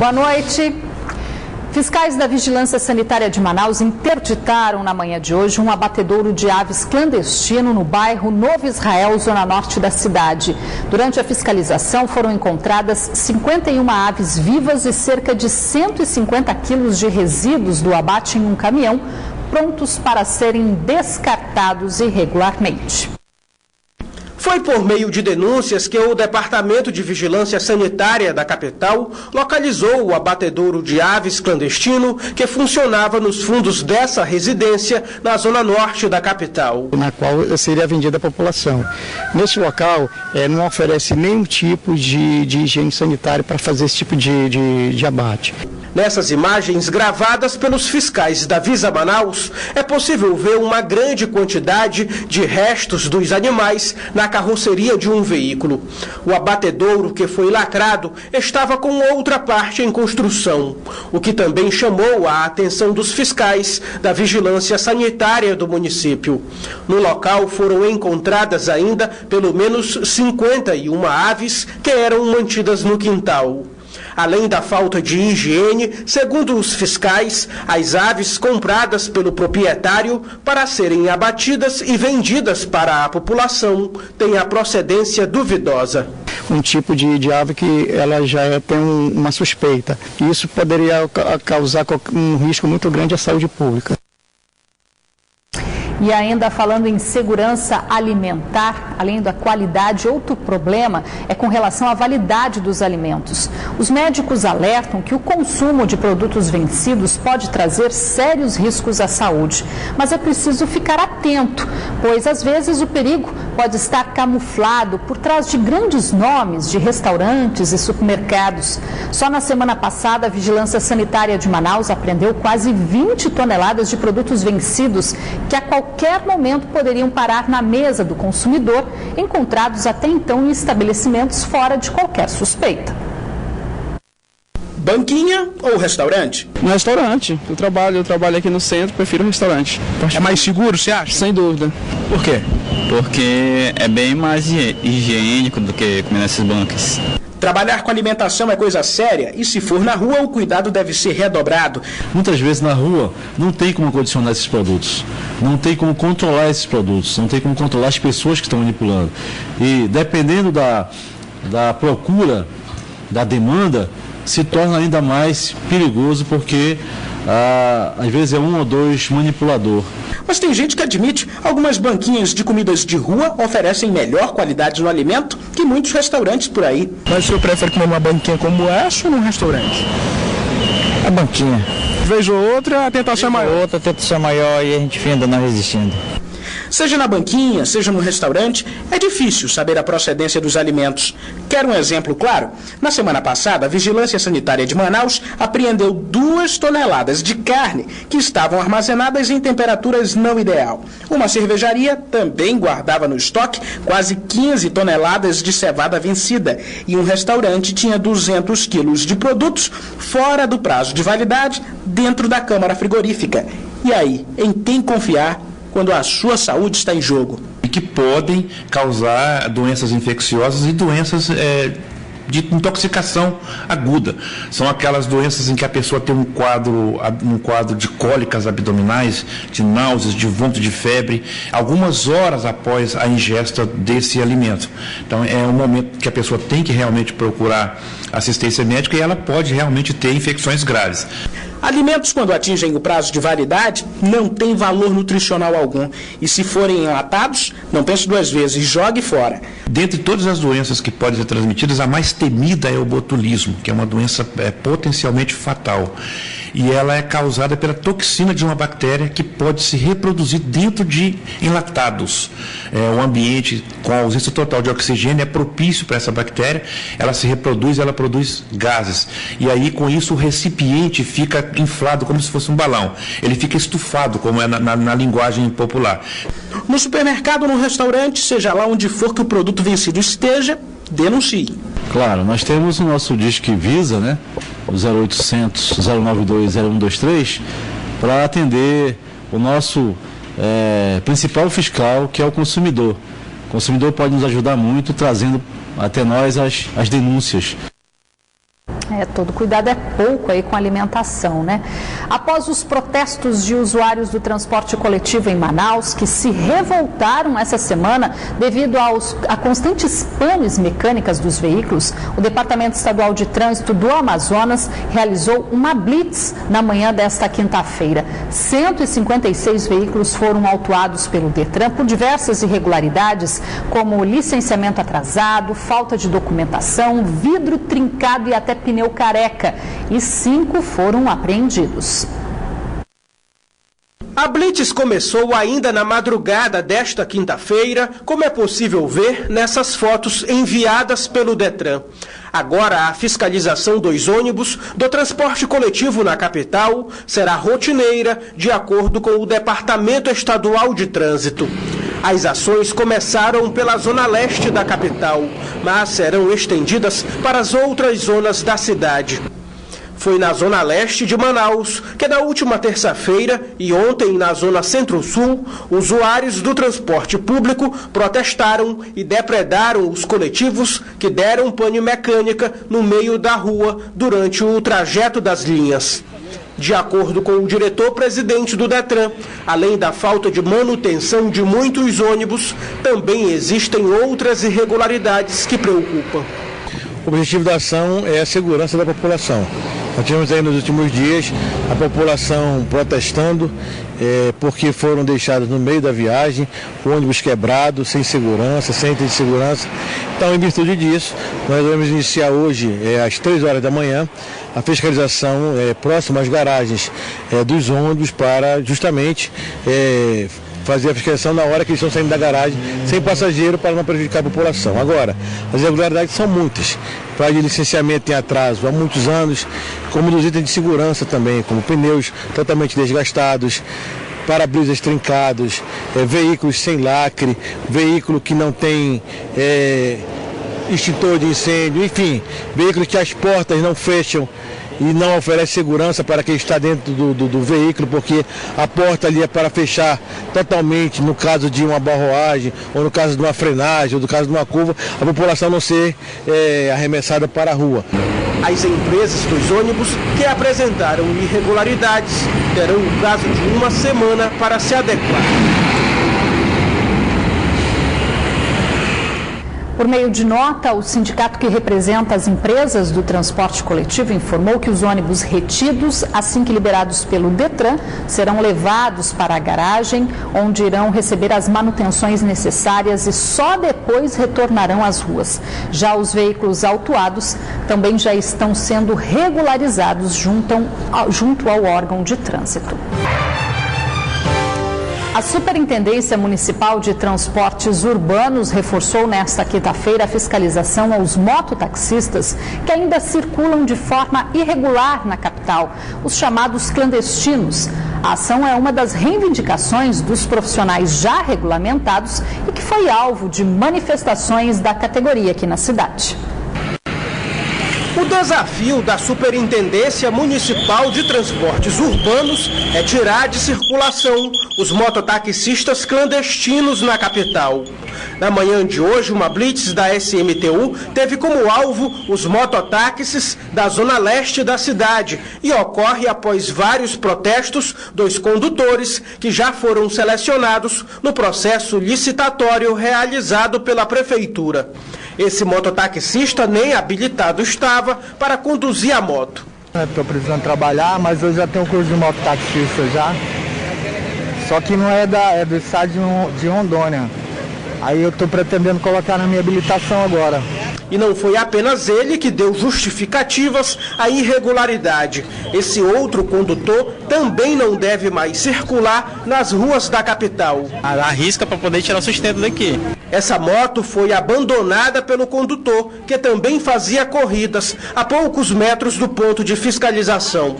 Boa noite. Fiscais da Vigilância Sanitária de Manaus interditaram na manhã de hoje um abatedouro de aves clandestino no bairro Novo Israel, zona norte da cidade. Durante a fiscalização foram encontradas 51 aves vivas e cerca de 150 quilos de resíduos do abate em um caminhão, prontos para serem descartados irregularmente. Foi por meio de denúncias que o Departamento de Vigilância Sanitária da capital localizou o abatedouro de aves clandestino que funcionava nos fundos dessa residência na zona norte da capital. Na qual seria vendida à população. Nesse local não oferece nenhum tipo de higiene sanitária para fazer esse tipo de abate. Nessas imagens gravadas pelos fiscais da Visa Manaus, é possível ver uma grande quantidade de restos dos animais na carroceria de um veículo. O abatedouro que foi lacrado estava com outra parte em construção, o que também chamou a atenção dos fiscais da Vigilância Sanitária do município. No local foram encontradas ainda pelo menos 51 aves que eram mantidas no quintal. Além da falta de higiene, segundo os fiscais, as aves compradas pelo proprietário para serem abatidas e vendidas para a população têm a procedência duvidosa. Um tipo de ave que ela já tem uma suspeita. Isso poderia causar um risco muito grande à saúde pública. E ainda falando em segurança alimentar, além da qualidade, outro problema é com relação à validade dos alimentos. Os médicos alertam que o consumo de produtos vencidos pode trazer sérios riscos à saúde. Mas é preciso ficar atento, pois às vezes o perigo pode estar camuflado por trás de grandes nomes de restaurantes e supermercados. Só na semana passada, a Vigilância Sanitária de Manaus apreendeu quase 20 toneladas de produtos vencidos que a qualquer momento poderiam parar na mesa do consumidor, encontrados até então em estabelecimentos fora de qualquer suspeita. Banquinha ou restaurante? No restaurante. Eu trabalho aqui no centro, prefiro restaurante. É mais seguro, você acha? Sem dúvida. Por quê? Porque é bem mais higiênico do que comer nesses bancos. Trabalhar com alimentação é coisa séria e, se for na rua, o cuidado deve ser redobrado. Muitas vezes na rua não tem como condicionar esses produtos, não tem como controlar esses produtos, não tem como controlar as pessoas que estão manipulando. E dependendo da procura, da demanda, se torna ainda mais perigoso porque às vezes é um ou dois manipulador. Mas tem gente que admite, algumas banquinhas de comidas de rua oferecem melhor qualidade no alimento que muitos restaurantes por aí. Mas o senhor prefere comer uma banquinha como essa ou num restaurante? A banquinha. Vez ou outra, a tentação é maior. Outra tentação é maior e a gente ainda não resistindo. Seja na banquinha, seja no restaurante, é difícil saber a procedência dos alimentos. Quer um exemplo claro? Na semana passada, a Vigilância Sanitária de Manaus apreendeu 2 toneladas de carne que estavam armazenadas em temperaturas não ideal. Uma cervejaria também guardava no estoque quase 15 toneladas de cevada vencida e um restaurante tinha 200 quilos de produtos fora do prazo de validade dentro da câmara frigorífica. E aí, em quem confiar quando a sua saúde está em jogo? E que podem causar doenças infecciosas e doenças de intoxicação aguda. São aquelas doenças em que a pessoa tem um quadro de cólicas abdominais, de náuseas, de vômito, de febre, algumas horas após a ingesta desse alimento. Então é um momento que a pessoa tem que realmente procurar assistência médica e ela pode realmente ter infecções graves. Alimentos, quando atingem o prazo de validade, não têm valor nutricional algum. E se forem enlatados, não pense 2 vezes, jogue fora. Dentre todas as doenças que podem ser transmitidas, a mais temida é o botulismo, que é uma doença potencialmente fatal. E ela é causada pela toxina de uma bactéria que pode se reproduzir dentro de enlatados. O ambiente com a ausência total de oxigênio é propício para essa bactéria, ela se reproduz, ela produz gases. E aí, com isso, o recipiente fica inflado como se fosse um balão. Ele fica estufado, como é na linguagem popular. No supermercado ou no restaurante, seja lá onde for que o produto vencido esteja, denuncie. Claro, nós temos o nosso Disque Visa, né? O 0800 092 0123, para atender o nosso principal fiscal, que é o consumidor. O consumidor pode nos ajudar muito trazendo até nós as denúncias. Todo cuidado é pouco aí com a alimentação, né? Após os protestos de usuários do transporte coletivo em Manaus, que se revoltaram essa semana devido a constantes panes mecânicas dos veículos, o Departamento Estadual de Trânsito do Amazonas realizou uma blitz na manhã desta quinta-feira. 156 veículos foram autuados pelo Detran por diversas irregularidades, como licenciamento atrasado, falta de documentação, vidro trincado e até pneu careca, e 5 foram apreendidos. A blitz começou ainda na madrugada desta quinta-feira, como é possível ver nessas fotos enviadas pelo Detran. Agora, a fiscalização dos ônibus do transporte coletivo na capital será rotineira, de acordo com o Departamento Estadual de Trânsito. As ações começaram pela zona leste da capital, mas serão estendidas para as outras zonas da cidade. Foi na zona leste de Manaus que na última terça-feira e ontem na zona centro-sul, usuários do transporte público protestaram e depredaram os coletivos que deram pane mecânica no meio da rua durante o trajeto das linhas. De acordo com o diretor-presidente do Detran, além da falta de manutenção de muitos ônibus, também existem outras irregularidades que preocupam. O objetivo da ação é a segurança da população. Nós tivemos aí nos últimos dias a população protestando porque foram deixados no meio da viagem, ônibus quebrado, sem segurança, sem item de segurança. Então, em virtude disso, nós vamos iniciar hoje, às 3 horas da manhã, a fiscalização próxima às garagens dos ônibus para justamente fazer a fiscalização na hora que eles estão saindo da garagem, sem passageiro, para não prejudicar a população. Agora, as irregularidades são muitas. Vai de licenciamento em atraso há muitos anos, como dos itens de segurança também, como pneus totalmente desgastados, para-brisas trincados, veículos sem lacre, veículo que não tem extintor de incêndio, enfim, veículos que as portas não fecham e não oferece segurança para quem está dentro do veículo, porque a porta ali é para fechar totalmente no caso de uma barroagem, ou no caso de uma frenagem, ou no caso de uma curva, a população não ser arremessada para a rua. As empresas dos ônibus que apresentaram irregularidades terão um prazo de 1 semana para se adequar. Por meio de nota, o sindicato que representa as empresas do transporte coletivo informou que os ônibus retidos, assim que liberados pelo Detran, serão levados para a garagem, onde irão receber as manutenções necessárias e só depois retornarão às ruas. Já os veículos autuados também já estão sendo regularizados junto ao órgão de trânsito. A Superintendência Municipal de Transportes Urbanos reforçou nesta quinta-feira a fiscalização aos mototaxistas que ainda circulam de forma irregular na capital, os chamados clandestinos. A ação é uma das reivindicações dos profissionais já regulamentados e que foi alvo de manifestações da categoria aqui na cidade. O desafio da Superintendência Municipal de Transportes Urbanos é tirar de circulação os mototaxistas clandestinos na capital. Na manhã de hoje, uma blitz da SMTU teve como alvo os mototáxis da zona leste da cidade e ocorre após vários protestos dos condutores que já foram selecionados no processo licitatório realizado pela Prefeitura. Esse mototaxista nem habilitado estava para conduzir a moto. Estou precisando trabalhar, mas eu já tenho curso de mototaxista já. Só que não é do estado de Rondônia. Aí eu estou pretendendo colocar na minha habilitação agora. E não foi apenas ele que deu justificativas à irregularidade. Esse outro condutor também não deve mais circular nas ruas da capital. Arrisca para poder tirar o sustento daqui. Essa moto foi abandonada pelo condutor, que também fazia corridas a poucos metros do ponto de fiscalização.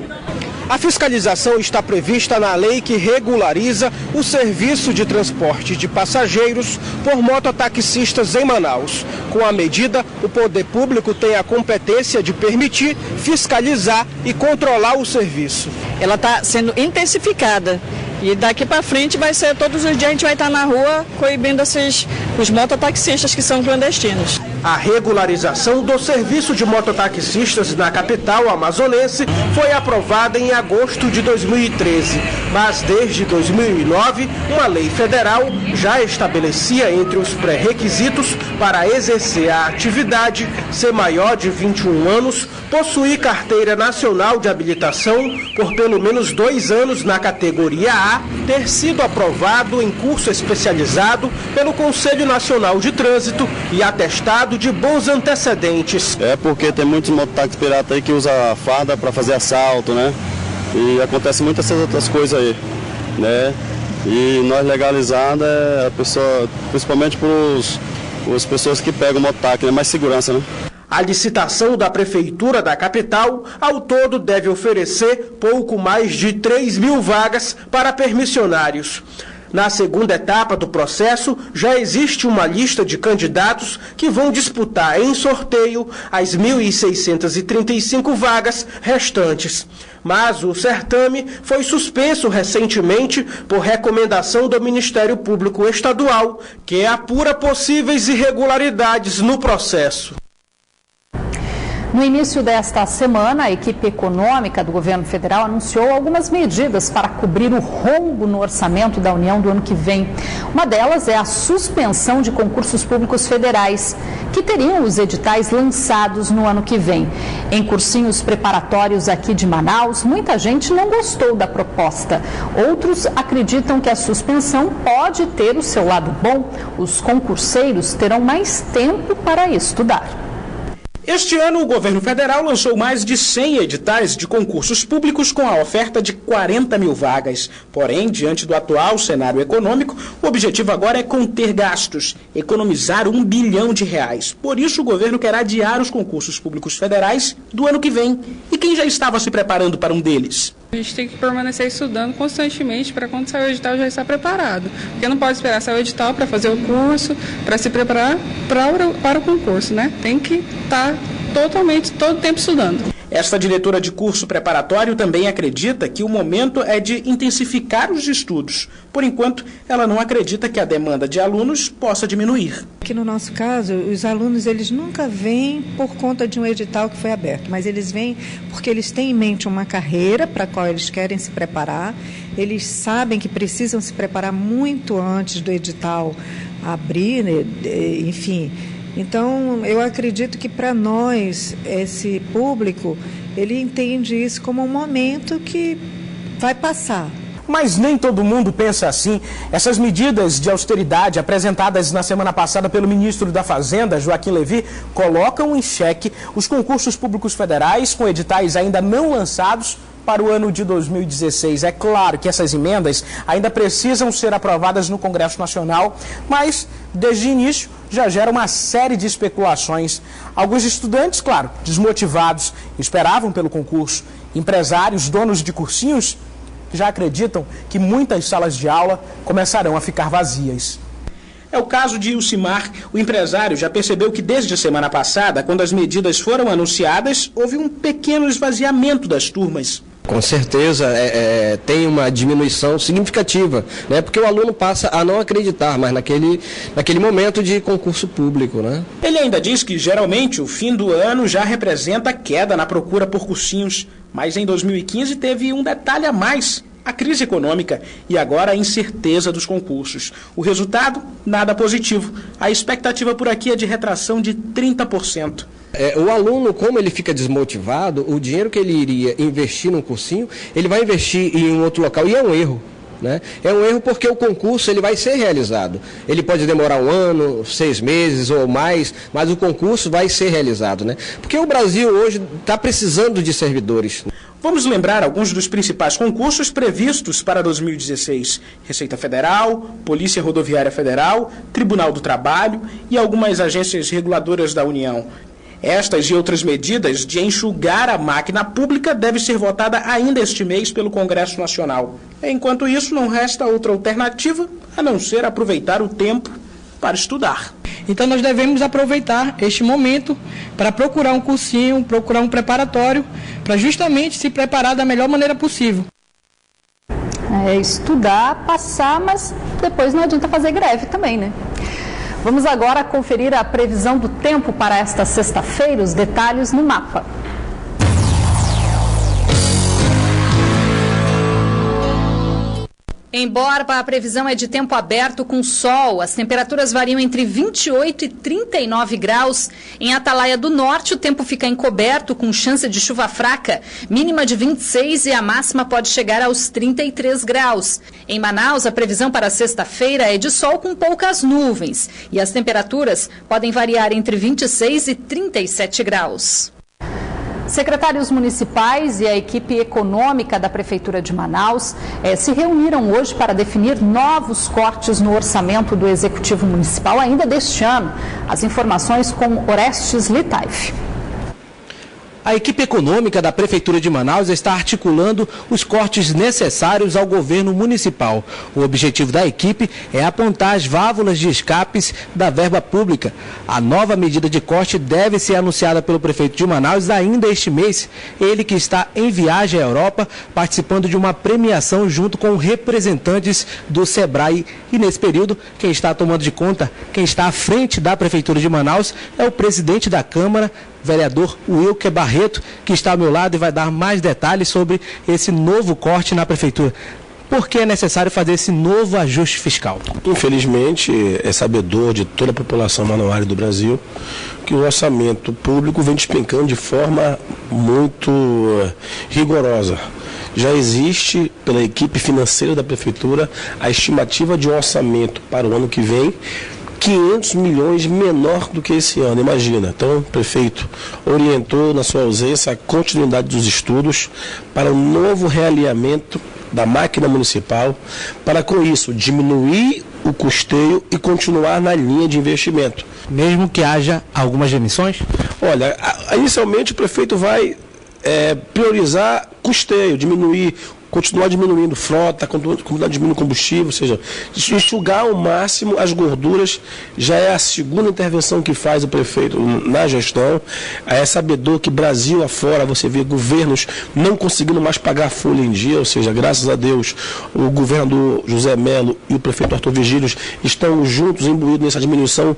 A fiscalização está prevista na lei que regulariza o serviço de transporte de passageiros por mototaxistas em Manaus. Com a medida, o poder público tem a competência de permitir, fiscalizar e controlar o serviço. Ela está sendo intensificada. E daqui para frente vai ser, todos os dias a gente vai estar na rua coibindo os mototaxistas que são clandestinos. A regularização do serviço de mototaxistas na capital amazonense foi aprovada em agosto de 2013, mas desde 2009, uma lei federal já estabelecia entre os pré-requisitos para exercer a atividade ser maior de 21 anos, possuir carteira nacional de habilitação por pelo menos 2 anos na categoria A, ter sido aprovado em curso especializado pelo Conselho Nacional de Trânsito e atestado de bons antecedentes. É porque tem muitos mototáxis piratas aí que usam farda para fazer assalto, né? E acontece muitas essas outras coisas aí, né? E nós legalizando a pessoa, principalmente para as pessoas que pegam o mototáxi, né? Mais segurança, né? A licitação da Prefeitura da capital, ao todo, deve oferecer pouco mais de 3.000 vagas para permissionários. Na segunda etapa do processo, já existe uma lista de candidatos que vão disputar em sorteio as 1.635 vagas restantes. Mas o certame foi suspenso recentemente por recomendação do Ministério Público Estadual, que apura possíveis irregularidades no processo. No início desta semana, a equipe econômica do governo federal anunciou algumas medidas para cobrir o rombo no orçamento da União do ano que vem. Uma delas é a suspensão de concursos públicos federais, que teriam os editais lançados no ano que vem. Em cursinhos preparatórios aqui de Manaus, muita gente não gostou da proposta. Outros acreditam que a suspensão pode ter o seu lado bom. Os concurseiros terão mais tempo para estudar. Este ano, o governo federal lançou mais de 100 editais de concursos públicos com a oferta de 40 mil vagas. Porém, diante do atual cenário econômico, o objetivo agora é conter gastos, economizar R$1 bilhão. Por isso, o governo quer adiar os concursos públicos federais do ano que vem. E quem já estava se preparando para um deles? A gente tem que permanecer estudando constantemente para quando sair o edital já estar preparado. Porque não pode esperar sair o edital para fazer o curso, para se preparar para o concurso, né? Tem que estar todo o tempo estudando. Esta diretora de curso preparatório também acredita que o momento é de intensificar os estudos. Por enquanto, ela não acredita que a demanda de alunos possa diminuir. Aqui no nosso caso, os alunos eles nunca vêm por conta de um edital que foi aberto, mas eles vêm porque eles têm em mente uma carreira para a qual eles querem se preparar, eles sabem que precisam se preparar muito antes do edital abrir, né? Enfim. Então, eu acredito que para nós, esse público, ele entende isso como um momento que vai passar. Mas nem todo mundo pensa assim. Essas medidas de austeridade apresentadas na semana passada pelo ministro da Fazenda, Joaquim Levy, colocam em xeque os concursos públicos federais com editais ainda não lançados para o ano de 2016. É claro que essas emendas ainda precisam ser aprovadas no Congresso Nacional, mas, desde o início, já gera uma série de especulações. Alguns estudantes, claro, desmotivados, esperavam pelo concurso. Empresários, donos de cursinhos, já acreditam que muitas salas de aula começarão a ficar vazias. É o caso de Ilcimar. O empresário já percebeu que desde a semana passada, quando as medidas foram anunciadas, houve um pequeno esvaziamento das turmas. Com certeza tem uma diminuição significativa, né? Porque o aluno passa a não acreditar mais naquele momento de concurso público, né? Ele ainda diz que geralmente o fim do ano já representa queda na procura por cursinhos, mas em 2015 teve um detalhe a mais: a crise econômica e agora a incerteza dos concursos. O resultado, nada positivo. A expectativa por aqui é de retração de 30%. O aluno, como ele fica desmotivado, o dinheiro que ele iria investir num cursinho, ele vai investir em um outro local, e é um erro. Né? É um erro porque o concurso ele vai ser realizado. Ele pode demorar 1 ano, 6 meses ou mais, mas o concurso vai ser realizado. Né? Porque o Brasil hoje está precisando de servidores. Vamos lembrar alguns dos principais concursos previstos para 2016. Receita Federal, Polícia Rodoviária Federal, Tribunal do Trabalho e algumas agências reguladoras da União. Estas e outras medidas de enxugar a máquina pública devem ser votadas ainda este mês pelo Congresso Nacional. Enquanto isso, não resta outra alternativa a não ser aproveitar o tempo para estudar. Então nós devemos aproveitar este momento para procurar um cursinho, procurar um preparatório, para justamente se preparar da melhor maneira possível. Estudar, passar, mas depois não adianta fazer greve também, né? Vamos agora conferir a previsão do tempo para esta sexta-feira, os detalhes no mapa. Em Borba, a previsão é de tempo aberto com sol. As temperaturas variam entre 28 e 39 graus. Em Atalaia do Norte, o tempo fica encoberto com chance de chuva fraca, mínima de 26 e a máxima pode chegar aos 33 graus. Em Manaus, a previsão para sexta-feira é de sol com poucas nuvens e as temperaturas podem variar entre 26 e 37 graus. Secretários municipais e a equipe econômica da Prefeitura de Manaus se reuniram hoje para definir novos cortes no orçamento do Executivo Municipal ainda deste ano. As informações com Orestes Litaif. A equipe econômica da Prefeitura de Manaus está articulando os cortes necessários ao governo municipal. O objetivo da equipe é apontar as válvulas de escapes da verba pública. A nova medida de corte deve ser anunciada pelo prefeito de Manaus ainda este mês. Ele que está em viagem à Europa, participando de uma premiação junto com representantes do Sebrae. E nesse período, quem está tomando de conta, quem está à frente da Prefeitura de Manaus é o presidente da Câmara, vereador Wilker Barreto, que está ao meu lado e vai dar mais detalhes sobre esse novo corte na Prefeitura. Por que é necessário fazer esse novo ajuste fiscal? Infelizmente, é sabedor de toda a população manauara do Brasil que o orçamento público vem despencando de forma muito rigorosa. Já existe, pela equipe financeira da Prefeitura, a estimativa de um orçamento para o ano que vem 500 milhões menor do que esse ano, imagina. Então, o prefeito orientou, na sua ausência, a continuidade dos estudos para um novo realinhamento da máquina municipal, para, com isso, diminuir o custeio e continuar na linha de investimento. Mesmo que haja algumas demissões? Olha, inicialmente o prefeito vai priorizar custeio, continuar diminuindo frota, continuar diminuindo combustível, ou seja, enxugar ao máximo as gorduras. Já é a segunda intervenção que faz o prefeito na gestão. É sabedor que Brasil afora você vê governos não conseguindo mais pagar a folha em dia, ou seja, graças a Deus o governador José Melo e o prefeito Arthur Vigílios estão juntos, imbuídos nessa diminuição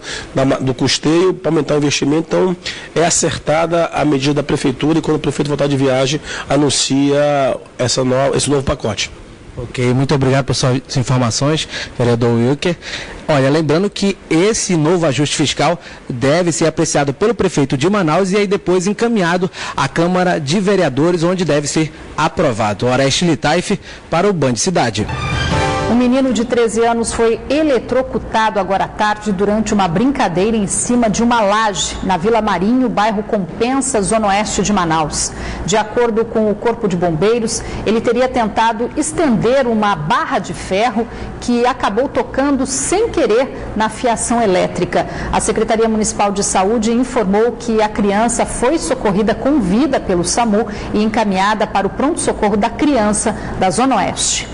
do custeio para aumentar o investimento. Então é acertada a medida da prefeitura e quando o prefeito voltar de viagem anuncia esse novo pacote. Ok, muito obrigado por suas informações, vereador Wilker. Olha, lembrando que esse novo ajuste fiscal deve ser apreciado pelo prefeito de Manaus e aí depois encaminhado à Câmara de Vereadores, onde deve ser aprovado. Orestes Litaif para o Band Cidade. Um menino de 13 anos foi eletrocutado agora à tarde durante uma brincadeira em cima de uma laje na Vila Marinho, bairro Compensa, zona oeste de Manaus. De acordo com o Corpo de Bombeiros, ele teria tentado estender uma barra de ferro que acabou tocando sem querer na fiação elétrica. A Secretaria Municipal de Saúde informou que a criança foi socorrida com vida pelo SAMU e encaminhada para o pronto-socorro da criança da zona oeste.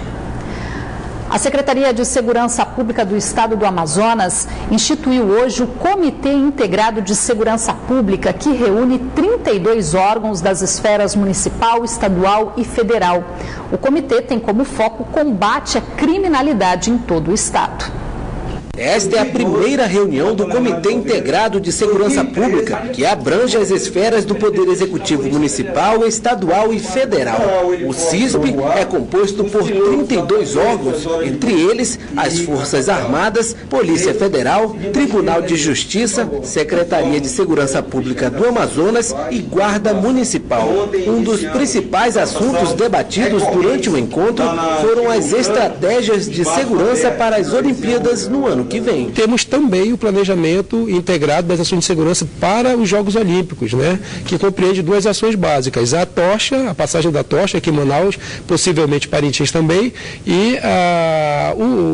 A Secretaria de Segurança Pública do Estado do Amazonas instituiu hoje o Comitê Integrado de Segurança Pública, que reúne 32 órgãos das esferas municipal, estadual e federal. O comitê tem como foco o combate à criminalidade em todo o estado. Esta é a primeira reunião do Comitê Integrado de Segurança Pública, que abrange as esferas do Poder Executivo Municipal, Estadual e Federal. O CISP é composto por 32 órgãos, entre eles as Forças Armadas, Polícia Federal, Tribunal de Justiça, Secretaria de Segurança Pública do Amazonas e Guarda Municipal. Um dos principais assuntos debatidos durante o encontro foram as estratégias de segurança para as Olimpíadas no ano que vem. Temos também o planejamento integrado das ações de segurança para os Jogos Olímpicos, né? Que compreende duas ações básicas: a tocha, a passagem da tocha aqui em Manaus, possivelmente Parintins também, e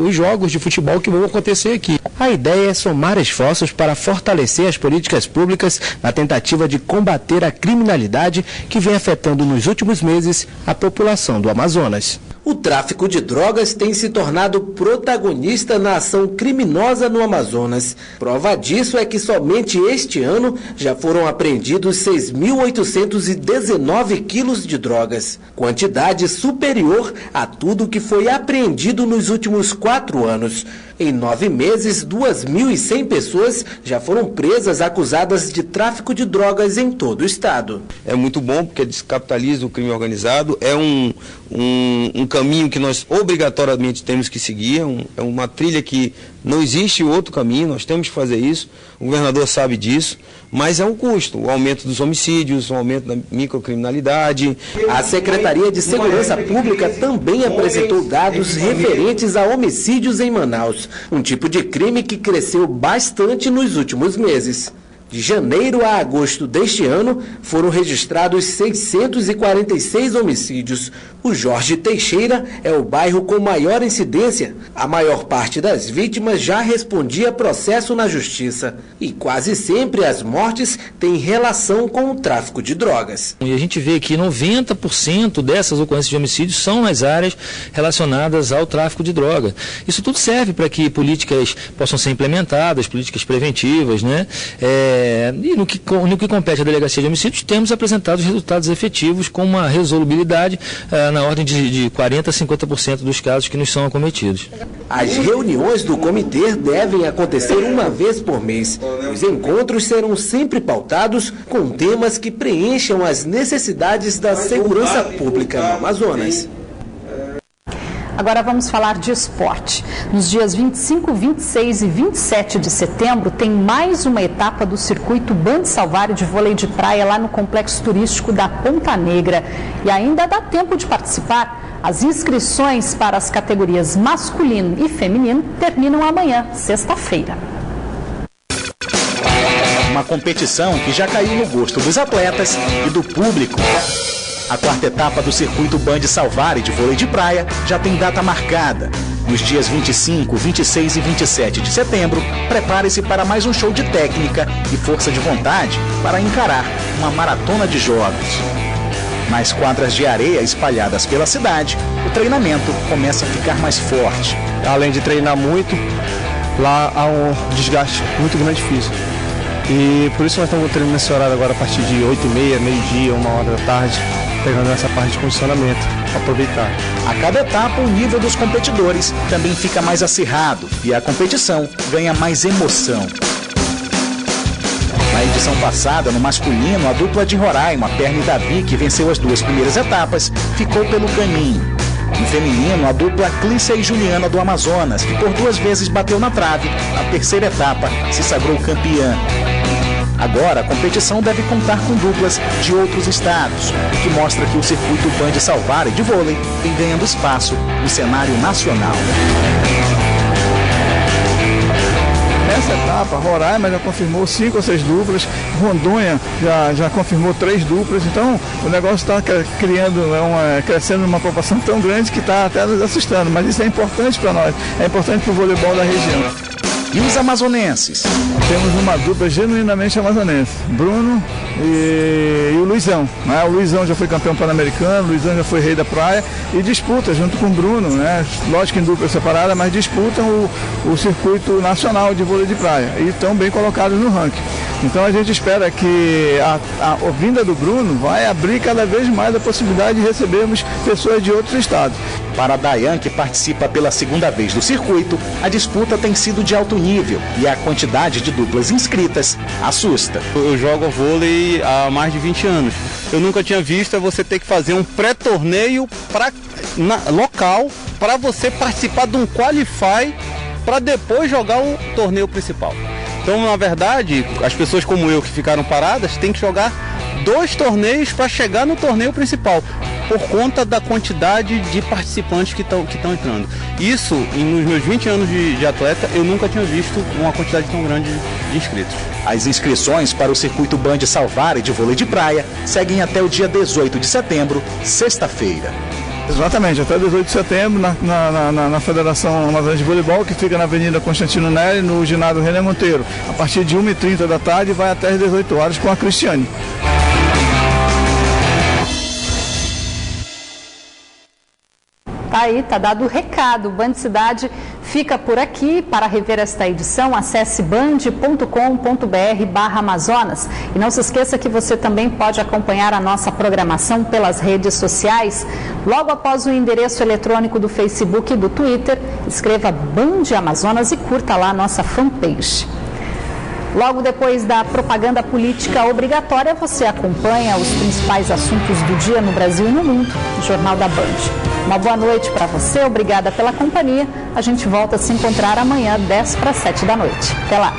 os jogos de futebol que vão acontecer aqui. A ideia é somar esforços para fortalecer as políticas públicas na tentativa de combater a criminalidade que vem afetando nos últimos meses a população do Amazonas. O tráfico de drogas tem se tornado protagonista na ação criminosa no Amazonas. Prova disso é que somente este ano já foram apreendidos 6.819 quilos de drogas, quantidade superior a tudo que foi apreendido nos últimos 4 anos. Em 9 meses, 2.100 pessoas já foram presas acusadas de tráfico de drogas em todo o estado. É muito bom porque descapitaliza o crime organizado, é um caminho que nós obrigatoriamente temos que seguir, é uma trilha que não existe outro caminho, nós temos que fazer isso, o governador sabe disso, mas é um custo, o aumento dos homicídios, o aumento da microcriminalidade. A Secretaria de Segurança Pública também apresentou dados referentes a homicídios em Manaus, um tipo de crime que cresceu bastante nos últimos meses. De janeiro a agosto deste ano, foram registrados 646 homicídios. O Jorge Teixeira é o bairro com maior incidência. A maior parte das vítimas já respondia processo na justiça. E quase sempre as mortes têm relação com o tráfico de drogas. E a gente vê que 90% dessas ocorrências de homicídios são nas áreas relacionadas ao tráfico de droga. Isso tudo serve para que políticas possam ser implementadas, políticas preventivas, né? E no que compete à Delegacia de Homicídios, temos apresentado os resultados efetivos com uma resolubilidade na ordem de 40% a 50% dos casos que nos são acometidos. As reuniões do comitê devem acontecer uma vez por mês. Os encontros serão sempre pautados com temas que preencham as necessidades da segurança pública no Amazonas. Agora vamos falar de esporte. Nos dias 25, 26 e 27 de setembro tem mais uma etapa do circuito Band Salvário de vôlei de praia lá no complexo turístico da Ponta Negra. E ainda dá tempo de participar. As inscrições para as categorias masculino e feminino terminam amanhã, sexta-feira. Uma competição que já caiu no gosto dos atletas e do público. A quarta etapa do circuito Band Salvário de vôlei de praia já tem data marcada. Nos dias 25, 26 e 27 de setembro, prepare-se para mais um show de técnica e força de vontade para encarar uma maratona de jogos. Nas quadras de areia espalhadas pela cidade, o treinamento começa a ficar mais forte. Além de treinar muito, lá há um desgaste muito grande físico. E por isso nós estamos treinando nesse horário agora a partir de 8h30, meio-dia, 1h da tarde, pegando essa parte de condicionamento, para aproveitar. A cada etapa, o nível dos competidores também fica mais acirrado e a competição ganha mais emoção. Na edição passada, no masculino, a dupla de Roraima, Perna e Davi, que venceu as 2 primeiras etapas, ficou pelo caminho. No feminino, a dupla Clícia e Juliana do Amazonas, que por 2 vezes bateu na trave, na terceira etapa se sagrou campeã. Agora, a competição deve contar com duplas de outros estados, o que mostra que o circuito Band Salvário de vôlei vem ganhando espaço no cenário nacional. Nessa etapa, Roraima já confirmou 5 ou 6 duplas, Rondônia já confirmou 3 duplas, então o negócio está crescendo numa proporção tão grande que está até nos assustando, mas isso é importante para nós, é importante para o voleibol da região. E os amazonenses? Temos uma dupla genuinamente amazonense, Bruno e o Luizão. Né? O Luizão já foi campeão pan-americano, o Luizão já foi rei da praia e disputa junto com o Bruno, né? Lógico que em dupla separada, mas disputam o circuito nacional de vôlei de praia e estão bem colocados no ranking. Então a gente espera que a vinda do Bruno vai abrir cada vez mais a possibilidade de recebermos pessoas de outros estados. Para a Dayan, que participa pela 2ª vez do circuito, a disputa tem sido de alto nível e a quantidade de duplas inscritas assusta. Eu jogo vôlei há mais de 20 anos. Eu nunca tinha visto você ter que fazer um pré-torneio local para você participar de um qualify para depois jogar o torneio principal. Então, na verdade, as pessoas como eu que ficaram paradas têm que jogar 2 torneios para chegar no torneio principal, por conta da quantidade de participantes que estão entrando. Isso, nos meus 20 anos de atleta, eu nunca tinha visto uma quantidade tão grande de inscritos. As inscrições para o circuito Band Salvário de vôlei de praia seguem até o dia 18 de setembro, sexta-feira. Exatamente, até 18 de setembro na Federação Amazonense de Voleibol, que fica na Avenida Constantino Neri, no ginásio René Monteiro. A partir de 1h30 da tarde vai até as 18 horas com a Cristiane. Aí, tá dado o recado. O Band Cidade fica por aqui. Para rever esta edição, acesse band.com.br/Amazonas. E não se esqueça que você também pode acompanhar a nossa programação pelas redes sociais. Logo após o endereço eletrônico do Facebook e do Twitter, escreva Band Amazonas e curta lá a nossa fanpage. Logo depois da propaganda política obrigatória, você acompanha os principais assuntos do dia no Brasil e no mundo, no Jornal da Band. Uma boa noite para você, obrigada pela companhia. A gente volta a se encontrar amanhã, 6:50 da noite. Até lá!